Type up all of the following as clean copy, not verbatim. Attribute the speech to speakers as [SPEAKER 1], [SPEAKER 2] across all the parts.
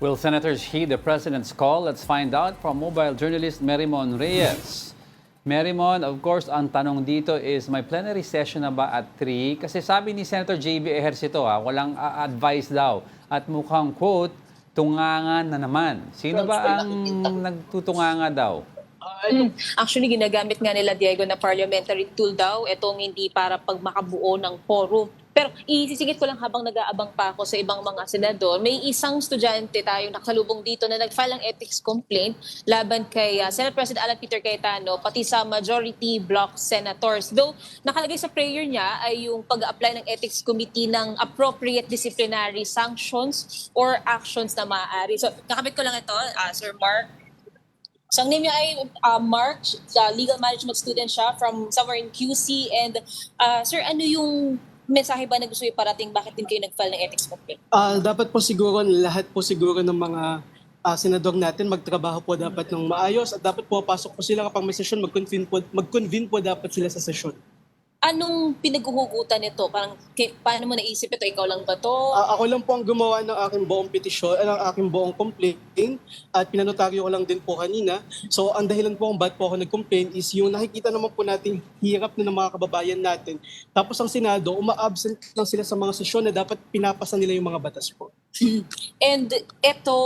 [SPEAKER 1] Will senators heed the president's call? Let's find out from mobile journalist Merimon Reyes. Merimon, of course, ang tanong dito is may plenary session na ba at 3? Kasi sabi ni Senator JB Ejercito, walang advice daw. At mukhang quote, tungangan na naman. Sino ba ang nagtutunganga daw?
[SPEAKER 2] Actually, ginagamit nga nila, Diego, na parliamentary tool daw. Itong hindi para pag makabuo ng quorum. Pero isisingit ko lang habang nag-aabang pa ako sa ibang mga senador, may isang estudyante tayo nakasalubong dito na nag-file ng ethics complaint laban kay Senate President Alan Peter Cayetano, pati sa majority block senators. Though nakalagay sa prayer niya ay yung pag-apply ng ethics committee ng appropriate disciplinary sanctions or actions na maaari. So, kakabit ko lang ito, Sir Mark. So, ang name niya ay Mark, legal management student siya from somewhere in QC. And sir, ano yung mensahe ba na gusto iparating? Bakit din kayo nag-file ng ethics complaint?
[SPEAKER 3] Dapat po siguro, lahat po siguro ng mga senador natin magtrabaho po dapat ng maayos at dapat po pasok po sila kapag may session, mag-convene po dapat sila sa session.
[SPEAKER 2] Anong pinaghuhugutan nito? Parang, paano mo naisip ito? Ikaw lang ba to?
[SPEAKER 3] Ako lang po ang gumawa ng aking buong petisyon, ng aking buong complaint at pinanotaryo ko lang din po kanina. So ang dahilan po kung ba't po ako nag-complain is yung nakikita naman po natin hirap na ng mga kababayan natin. Tapos ang Senado, uma-absent lang sila sa mga sesyon na dapat pinapasa nila yung mga batas po.
[SPEAKER 2] And ito,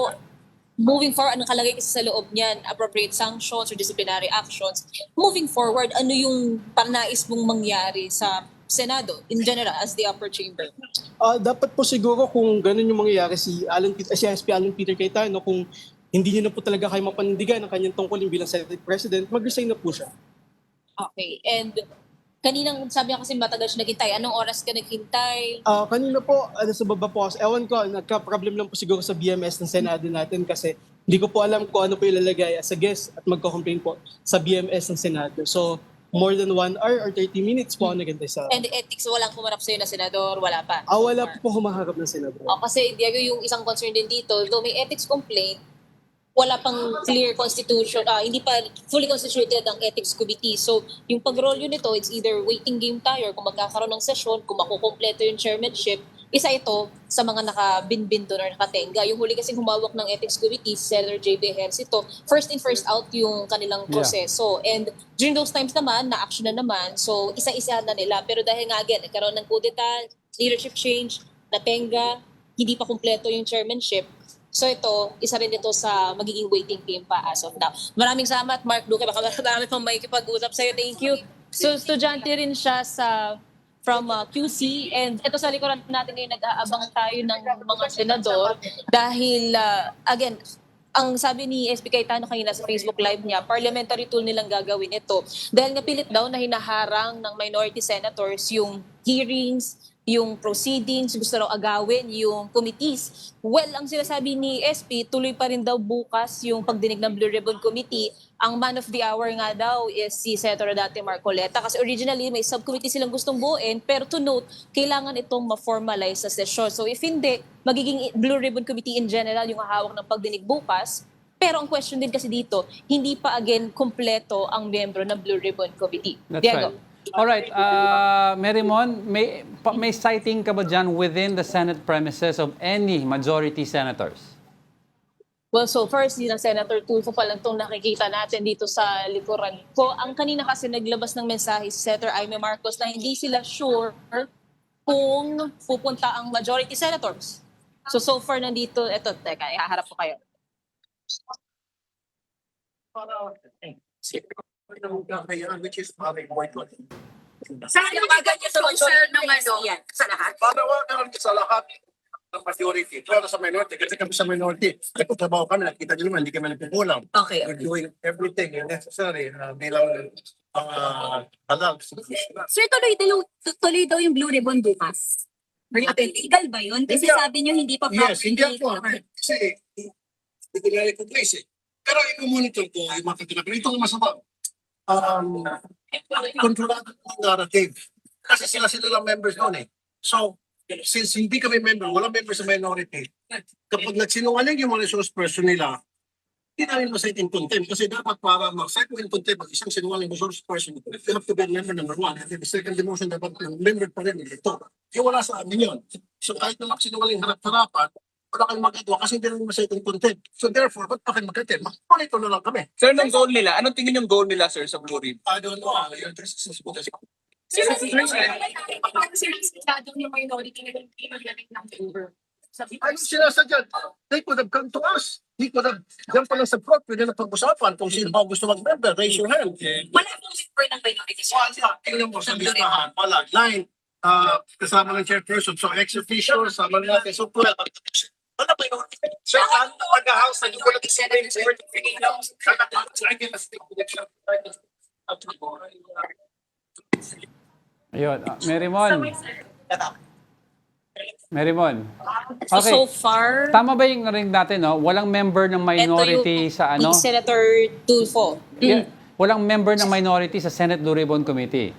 [SPEAKER 2] moving forward, anong kalagay kasi sa loob niyan? Appropriate sanctions or disciplinary actions. Moving forward, ano yung panais mong mangyari sa Senado in general as the upper chamber?
[SPEAKER 3] Dapat po siguro kung ganun yung mangyayari si SP Alan Peter Cayetano, kung hindi niya na po talaga kayo mapanindigan ang kanyang tungkulin bilang Senate President, mag-resign na po siya.
[SPEAKER 2] Okay. And kaninang sabi niya kasi matagal siya naghintay. Anong oras ka naghintay?
[SPEAKER 3] Kanina po, sa baba po ako. Ewan ko, nagka-problem lang po siguro sa BMS ng Senado natin kasi hindi ko po alam kung ano po ilalagay as a guest at magko-complain po sa BMS ng Senado. So, more than 1 hour or 30 minutes po ako naghintay sa...
[SPEAKER 2] And ethics, walang kumarap sa'yo na senador? Wala pa?
[SPEAKER 3] Wala po humaharap ng Senado.
[SPEAKER 2] Kasi Diego, yung isang concern din dito, though may ethics complaint, wala pang clear constitution, hindi pa fully constituted ang ethics committee. So, yung pag-role nito, it's either waiting game tayo or kung magkakaroon ng session, kung makukompleto yung chairmanship, isa ito sa mga nakabinbin doon or nakatenga. Yung huli kasing humawak ng ethics committee, Senator JB Ejercito, first in, first out yung kanilang proseso. And during those times naman, na-action na naman, so isa-isa na nila. Pero dahil nga again, nagkaroon ng kudeta, leadership change, natenga, hindi pa kumpleto yung chairmanship. So ito, isa rin ito sa magiging waiting game pa as of now. Maraming salamat, Mark Duque. Baka marami pang makikipag-usap sa'yo. Thank you. So, estudyante rin siya from QC. And ito sa likuran natin ngayon, nag-aabang tayo ng mga senador. Dahil, again, ang sabi ni SP Cayetano kanina sa Facebook Live niya, parliamentary tool nilang gagawin ito. Dahil nga pilit daw na hinaharang ng minority senators yung hearings, yung proceedings, gusto raw agawin yung committees. Well, ang sinasabi ni SP, tuloy pa rin daw bukas yung pagdinig ng Blue Ribbon Committee. Ang man of the hour nga daw is si Senator Dante Marcoleta kasi originally may subcommittee silang gustong buuin, pero to note, kailangan itong ma-formalize sa session. So if hindi, magiging Blue Ribbon Committee in general yung hahawak ng pagdinig bukas. Pero ang question din kasi dito, hindi pa again kompleto ang miyembro ng Blue Ribbon Committee.
[SPEAKER 1] That's
[SPEAKER 2] Diego.
[SPEAKER 1] right. Alright, Merimon, may citing ka ba dyan within the Senate premises of any majority senators?
[SPEAKER 2] Well, so first, din ang Senator Tulfo pa lang itong nakikita natin dito sa likuran ko. Ang kanina kasi naglabas ng mensahe si Senator Aimee Marcos na hindi sila sure kung pupunta ang majority senators. So far nandito, eto, teka, ihaharap ko kayo.
[SPEAKER 4] Which is public boycott.
[SPEAKER 5] Saan yung agad yung concern ng sa lahat?
[SPEAKER 4] Panawagan sa lahat ng majority. Pero sa minority, kasi kami sa minority, nagtatrabaho kami, nakita nyo naman, hindi kami nagpupulang.
[SPEAKER 5] Okay.
[SPEAKER 4] We're doing everything necessary bilang halal.
[SPEAKER 5] Sir, tuloy daw yung Blue Ribbon bukas. Legal ba yun? Kasi
[SPEAKER 4] Hindi.
[SPEAKER 5] sabi nyo hindi pa
[SPEAKER 4] Yes, hindi ako. Kasi, hindi ko nila i-place eh. Pero i-monitor ko yung mga katinapin. Ito ang masama. Kontrolado ang narrative. Kasi sila lang members doon eh. So, since hindi kami member, wala member sa minority, kapag nagsinungaling yung mga resource person nila, hindi namin ma-cite in contempt. Kasi dapat para ma-cite in contempt ang isang sinungaling resource person, you have to be member number 1. And the second demotion dapat member pa rin ito. Yung wala sa amin yun. So kahit na sinungaling harap-harapan, wala kayong magagawa kasi hindi naman sa itong content. So therefore, ba't pa kayo mag-attend? Monitor na lang kami.
[SPEAKER 6] Sir, anong goal nila? Anong tingin yung goal nila, sir, sa Blue Ribbon?
[SPEAKER 4] I don't know.
[SPEAKER 5] Sir, sinasadya yung minority na hindi maglamig ng favor.
[SPEAKER 4] Ano sinasadya? They could have come to us. He could have, yan pa lang sa plot, pwede na pag-usapan kung sino ba gusto mag-member. Raise your hand.
[SPEAKER 5] Wala pong member ng minority.
[SPEAKER 4] Wala, tingnan mo sa listahan. Wala, 9. Kasama ng chairperson. So, ex-official, sama natin. So, 12. Wala pa yun. Sir, ano pag-house na ko lang i-senate sa
[SPEAKER 1] Ayun. Marymon. Marymon.
[SPEAKER 2] So,
[SPEAKER 1] Okay.
[SPEAKER 2] so far,
[SPEAKER 1] Tama ba yung narinig natin, no? Walang member ng minority sa ano?
[SPEAKER 2] ni Senator Tulfo.
[SPEAKER 1] Yeah. Walang member ng minority sa Senate Blue Ribbon Committee.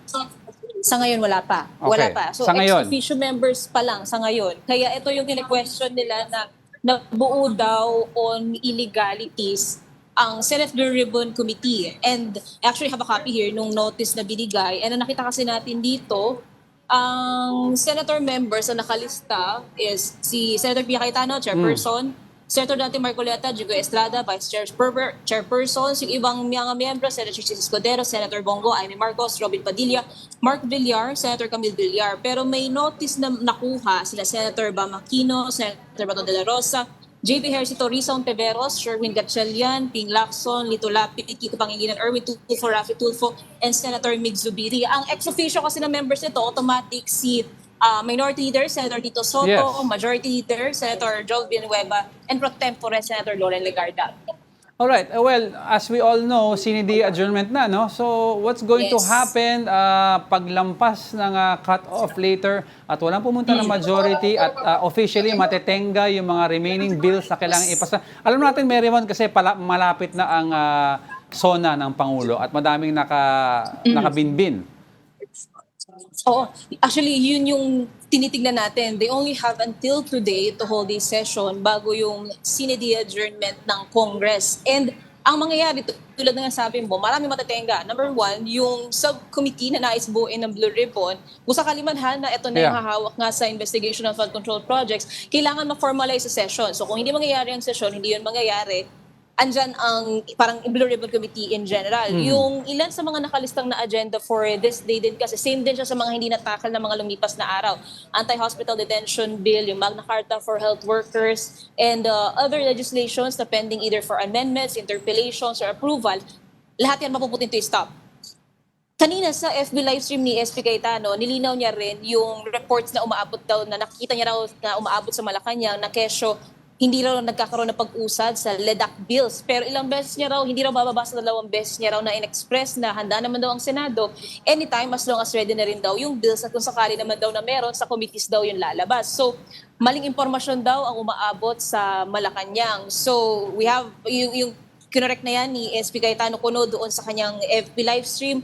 [SPEAKER 2] Sa ngayon, wala pa.
[SPEAKER 1] Okay.
[SPEAKER 2] Wala pa. So,
[SPEAKER 1] Sa ngayon?
[SPEAKER 2] ex-officio members pa lang sa ngayon. Kaya ito yung kine-question nila na nabuo daw on illegalities ang Senate Blue Ribbon Committee. And actually, have a copy here nung notice na binigay. And ang nakita kasi natin dito, ang senator members na nakalista is si Senator Pia Cayetano, chairperson, Senator Dante Marcoleta, Jigo Estrada, vice chairperson, yung ibang mga miyembro, Senator Chis Escudero, Senator Bongo, Amy Marcos, Robin Padilla, Mark Villar, Senator Camille Villar. Pero may notice na nakuha sila Senator Bam Aquino, Senator Bato de la Rosa, JP Hercito, Risa Ontiveros, Sherwin Gatchalian, Ping Lacson, Lito Lapid, Kiko Pangilinan, Erwin Tulfo, Rafi Tulfo, and Senator Mig Zubiri. Ang ex-officio kasi ng members nito, automatic si Minority Leader, Senator Tito Soto,
[SPEAKER 1] Yes.
[SPEAKER 2] Majority Leader, Senator Joel Villanueva, and Pro Tempore, Senator Loren Legarda.
[SPEAKER 1] Alright, well, as we all know, sinidi adjournment na, no? So, what's going to
[SPEAKER 2] Yes.
[SPEAKER 1] happen paglampas ng cut-off later at walang pumunta ng majority at officially matetenga yung mga remaining bills na kailangan ipasa. Alam natin, Marymon, kasi malapit na ang SONA ng Pangulo at madaming nakabinbin.
[SPEAKER 2] Oo. Actually, yun yung tinitignan natin. They only have until today to hold a session bago yung sinidi adjournment ng Congress. And ang mangyayari, tulad ng sabi mo, marami matatenga. Number one, yung subcommittee na nais buuin ng Blue Ribbon, kung sakali man na ito na yung
[SPEAKER 1] Yeah.
[SPEAKER 2] hahawak nga sa investigation of flood control projects, kailangan ma-formalize sa session. So kung hindi mangyayari ang session, hindi yun mangyayari, andyan ang parang Blue Ribbon Committee in general. Yung ilan sa mga nakalistang na agenda for this day din kasi same din siya sa mga hindi natakal na mga lumipas na araw. Anti-hospital detention bill, yung Magna Carta for health workers, and other legislations na pending either for amendments, interpellations, or approval. Lahat yan mapuputin to stop. Kanina sa FB livestream ni SP Cayetano, nilinaw niya rin yung reports na umaabot daw, na nakikita niya raw na umaabot sa Malacanang na kesyo hindi raw nagkakaroon ng pag-usad sa LEDAC bills. Pero ilang beses niya raw, hindi raw bababa sa 2 beses niya raw na in-express na handa naman daw ang Senado anytime as long as ready na rin daw yung bills at kung sakali naman daw na meron sa committees daw yung lalabas. So, maling impormasyon daw ang umaabot sa Malacanang. So, we have yung kinorek na yan ni SP Cayetano Cuno doon sa kanyang FB livestream,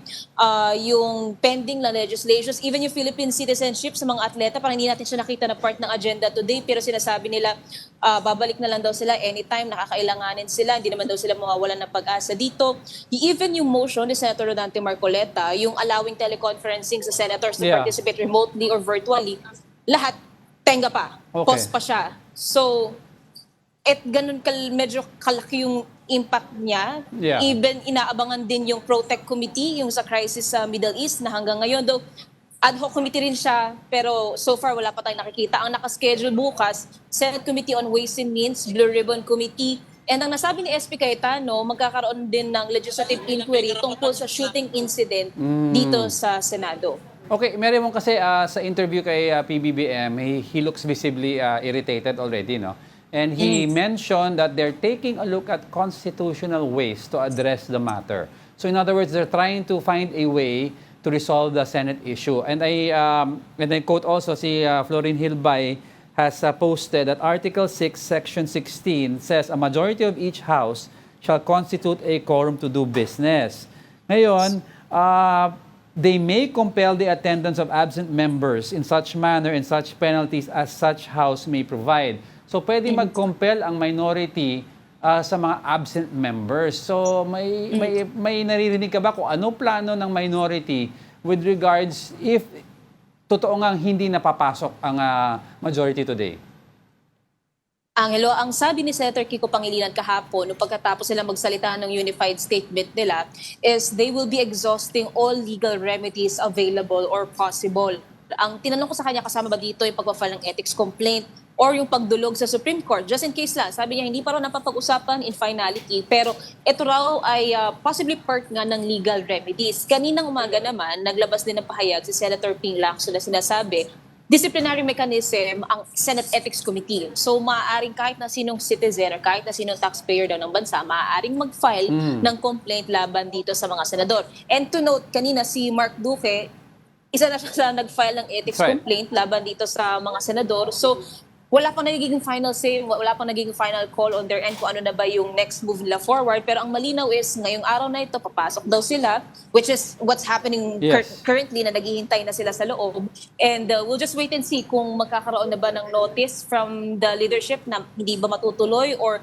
[SPEAKER 2] yung pending na legislations, even yung Philippine citizenship sa mga atleta, parang hindi natin siya nakita na part ng agenda today, pero sinasabi nila babalik na lang daw sila anytime, nakakailanganin sila, hindi naman daw sila mawawalan ng pag-asa dito. Even yung motion ni Senator Rodante Marcoleta, yung allowing teleconferencing sa senators to
[SPEAKER 1] Yeah.
[SPEAKER 2] participate remotely or virtually, lahat tenga pa,
[SPEAKER 1] Okay.
[SPEAKER 2] pause pa siya. So, ganun medyo kalaki yung impact niya.
[SPEAKER 1] Yeah.
[SPEAKER 2] Even inaabangan din yung Protect Committee, yung sa crisis sa Middle East na hanggang ngayon, though ad hoc committee rin siya, pero so far wala pa tayong nakikita. Ang nakaschedule bukas, Senate Committee on Ways and Means, Blue Ribbon Committee, and ang nasabi ni SP Cayetano, magkakaroon din ng legislative inquiry tungkol sa shooting incident dito sa Senado.
[SPEAKER 1] Okay, Marymon, kasi sa interview kay PBBM, he looks visibly irritated already, no? And he mentioned that they're taking a look at constitutional ways to address the matter. So in other words, they're trying to find a way to resolve the Senate issue. And I quote also, si Florin Hilbay has posted that Article 6, Section 16 says a majority of each house shall constitute a quorum to do business. Ngayon, they may compel the attendance of absent members in such manner and such penalties as such house may provide. So pwede mag-compel ang minority sa mga absent members. So may naririnig ka ba kung ano plano ng minority with regards if totoo ngang hindi napapasok ang majority today?
[SPEAKER 2] Angelo, ang sabi ni Senator Kiko Pangilinan kahapon, nung pagkatapos sila magsalita ng unified statement nila, is they will be exhausting all legal remedies available or possible. Ang tinanong ko sa kanya, kasama ba dito yung pag-file ng ethics complaint or yung pagdulog sa Supreme Court? Just in case lang, sabi niya hindi pa raw napapag-usapan in finality, pero ito raw ay possibly part nga ng legal remedies. Kaninang umaga naman, naglabas din ng pahayag si Senator Ping Lacson na sinasabi, disciplinary mechanism ang Senate Ethics Committee. So maaaring kahit na sinong citizen or kahit na sinong taxpayer daw ng bansa, maaaring mag-file ng complaint laban dito sa mga senador. And to note, kanina si Mark Duque, isa na siya sa nag-file ng ethics
[SPEAKER 1] Right.
[SPEAKER 2] complaint laban dito sa mga senador. So wala pang nagiging final say, wala pang nagiging final call on their end kung ano na ba yung next move nila forward. Pero ang malinaw is, ngayong araw na ito, papasok daw sila, which is what's happening
[SPEAKER 1] Yes.
[SPEAKER 2] currently na naghihintay na sila sa loob. And we'll just wait and see kung magkakaroon na ba ng notice from the leadership na hindi ba matutuloy or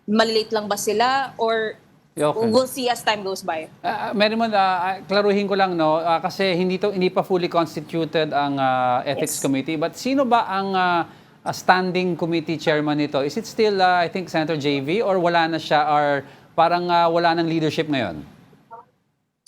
[SPEAKER 2] malilate lang ba sila or
[SPEAKER 1] Okay.
[SPEAKER 2] we'll see as time goes by.
[SPEAKER 1] Merimon, klaruhin ko lang, no, kasi hindi pa fully constituted ang Ethics
[SPEAKER 2] Yes.
[SPEAKER 1] Committee. But sino ba ang standing committee chairman nito? Is it still, I think, Senator JV or wala na siya or parang wala ng leadership ngayon?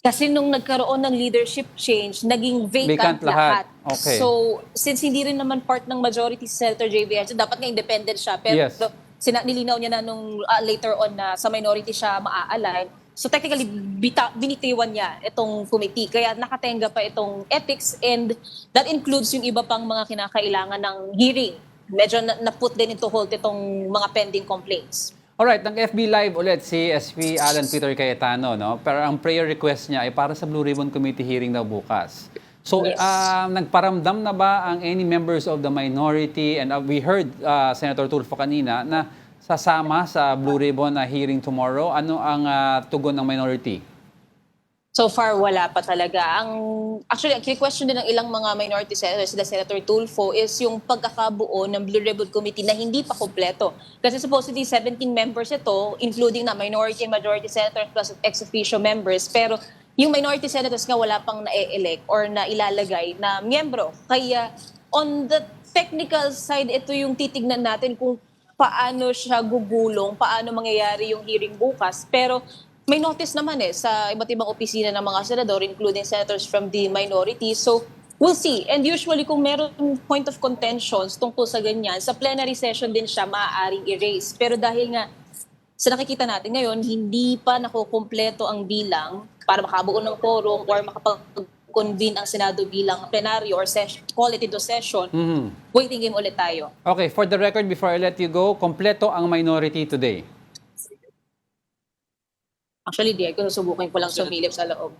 [SPEAKER 2] Kasi nung nagkaroon ng leadership change, naging
[SPEAKER 1] Vacant
[SPEAKER 2] vacant
[SPEAKER 1] lahat.
[SPEAKER 2] lahat.
[SPEAKER 1] Okay.
[SPEAKER 2] So, since hindi rin naman part ng majority si Senator JV, so dapat nga independent siya. Pero
[SPEAKER 1] Yes.
[SPEAKER 2] nilinaw niya na nung later on na sa minority siya maa-align. So technically, binitiwan niya itong committee. Kaya nakatenga pa itong ethics and that includes yung iba pang mga kinakailangan ng hearing. Medyo na-put din into hold itong mga pending complaints.
[SPEAKER 1] Alright, ng FB Live ulit si SP Alan Peter Cayetano, no? Pero ang prayer request niya ay para sa Blue Ribbon Committee hearing daw bukas. So,
[SPEAKER 2] Yes.
[SPEAKER 1] nagparamdam na ba ang any members of the minority? And we heard Senator Tulfo kanina na sasama sa Blue Ribbon na hearing tomorrow. Ano ang tugon ng minority?
[SPEAKER 2] So far, wala pa talaga. Actually, ang question din ng ilang mga minority senators, sila Senator Tulfo, is yung pagkakabuo ng Blue Ribbon Committee na hindi pa kompleto. Kasi supposedly 17 members ito, including na minority and majority senators plus ex-officio members. Pero yung minority senators nga wala pang na-elect or na ilalagay na miyembro. Kaya on the technical side, ito yung titignan natin kung paano siya gugulong, paano mangyayari yung hearing bukas. Pero may notice naman sa iba't ibang opisina ng mga senador, including senators from the minority. So, we'll see. And usually, kung meron point of contentions tungkol sa ganyan, sa plenary session din siya maaaring erase. Pero dahil nga, sa nakikita natin ngayon, hindi pa nakukumpleto ang bilang para makabuo ng quorum or makapag-convene ang Senado bilang plenaryo or session, call it into session, waiting game ulit tayo.
[SPEAKER 1] Okay, for the record, before I let you go, kompleto ang minority today.
[SPEAKER 2] Actually, di ko susubukin ko lang sumilip sa loob.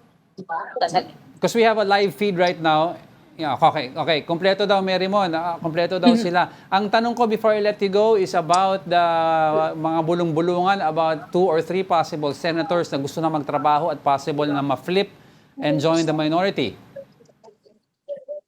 [SPEAKER 1] Because we have a live feed right now. Yeah, okay. Kompleto daw, Merimon. Kompleto daw sila. Ang tanong ko before I let you go is about the mga bulong-bulungan about 2 or 3 possible senators na gusto na magtrabaho at possible na ma-flip and join the minority.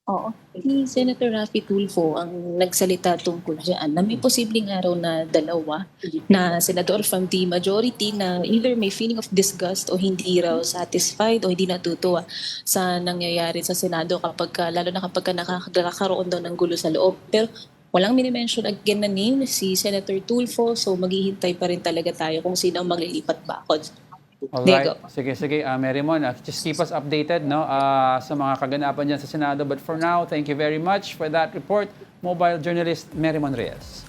[SPEAKER 7] Oo. Si Senator Raffy Tulfo ang nagsalita tungkol dyan na may posibleng araw na dalawa na senador from the majority na either may feeling of disgust o hindi raw satisfied o hindi natutuwa sa nangyayari sa Senado lalo na kapag nakakaroon daw ng gulo sa loob. Pero walang minimension again na name si Senator Tulfo, so maghihintay pa rin talaga tayo kung sino ang maglilipat bakod.
[SPEAKER 1] Alright.
[SPEAKER 7] Diego.
[SPEAKER 1] Sige. Merimon, just keep us updated sa mga kaganapan dyan sa Senado. But for now, thank you very much for that report. Mobile journalist Merimon Reyes.